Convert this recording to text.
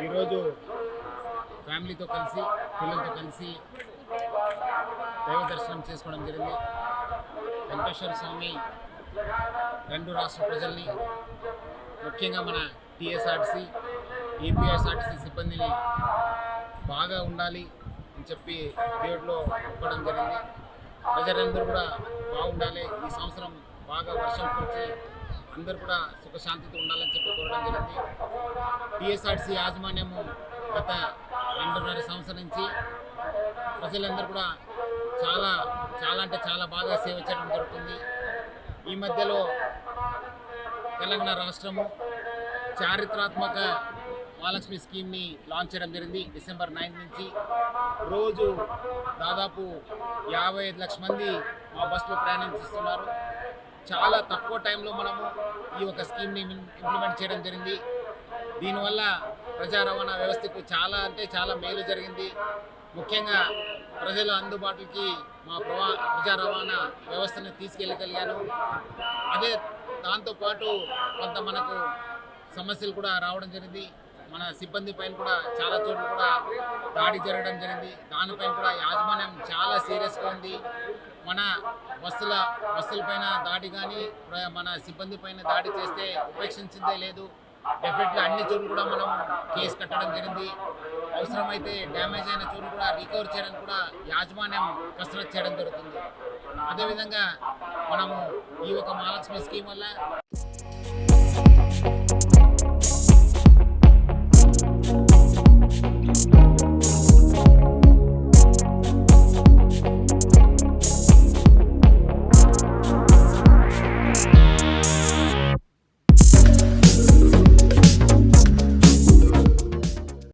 ఈరోజు ఫ్యామిలీతో కలిసి పిల్లలతో కలిసి దైవ దర్శనం చేసుకోవడం జరిగింది. వెంకటేశ్వర స్వామి రెండు రాష్ట్ర ప్రజల్ని, ముఖ్యంగా మన టీఎస్ఆర్టీసీ ఏపీఎస్ఆర్టీసీ సిబ్బందిని బాగా ఉండాలి అని చెప్పి దేవుడిలో ఒప్పడం జరిగింది. ప్రజలందరూ కూడా బాగుండాలి, ఈ సంవత్సరం బాగా వర్షం కురిచి అందరూ కూడా సుఖశాంతితో ఉండాలని చెప్పి కోరడం జరిగింది. టీఎస్ఆర్టీసీ యాజమాన్యము గత 2.5 సంవత్సరం నుంచి ప్రజలందరూ కూడా చాలా అంటే చాలా బాగా సేవ చేయడం జరుగుతుంది. ఈ మధ్యలో తెలంగాణ రాష్ట్రము చారిత్రాత్మక మహాలక్ష్మి స్కీమ్ని లాంచ్ చేయడం జరిగింది. డిసెంబర్ 9 నుంచి రోజు దాదాపు 55 లక్షల మంది మా బస్సులో ప్రయాణిస్తున్నారు. చాలా తక్కువ టైంలో మనము ఈ ఒక స్కీమ్ని ఇంప్లిమెంట్ చేయడం జరిగింది. దీనివల్ల ప్రజా రవాణా వ్యవస్థకు చాలా అంటే చాలా మేలు జరిగింది. ముఖ్యంగా ప్రజల అందుబాటుకి మా ప్రజా రవాణా వ్యవస్థను తీసుకెళ్ళగలిగాను. అదే దాంతోపాటు కొంత మనకు సమస్యలు కూడా రావడం జరిగింది. మన సిబ్బంది పైన కూడా చాలా చోట్ల కూడా దాడి జరగడం జరిగింది. దానిపైన కూడా యాజమాన్యం చాలా సీరియస్గా ఉంది. మన బస్సులపైన దాడి కానీ మన సిబ్బంది పైన దాడి చేస్తే ఉపేక్షించిందే లేదు. డెఫినెట్లీ అన్ని చోట్ల కూడా మనం కేసు కట్టడం జరిగింది. అవసరమైతే డ్యామేజ్ అయిన చోట్ల కూడా రికవర్ చేయడానికి కూడా యాజమాన్యం కసరత్తు చేయడం జరుగుతుంది. అదేవిధంగా మనము ఈ ఒక మహాలక్ష్మి స్కీమ్ వల్ల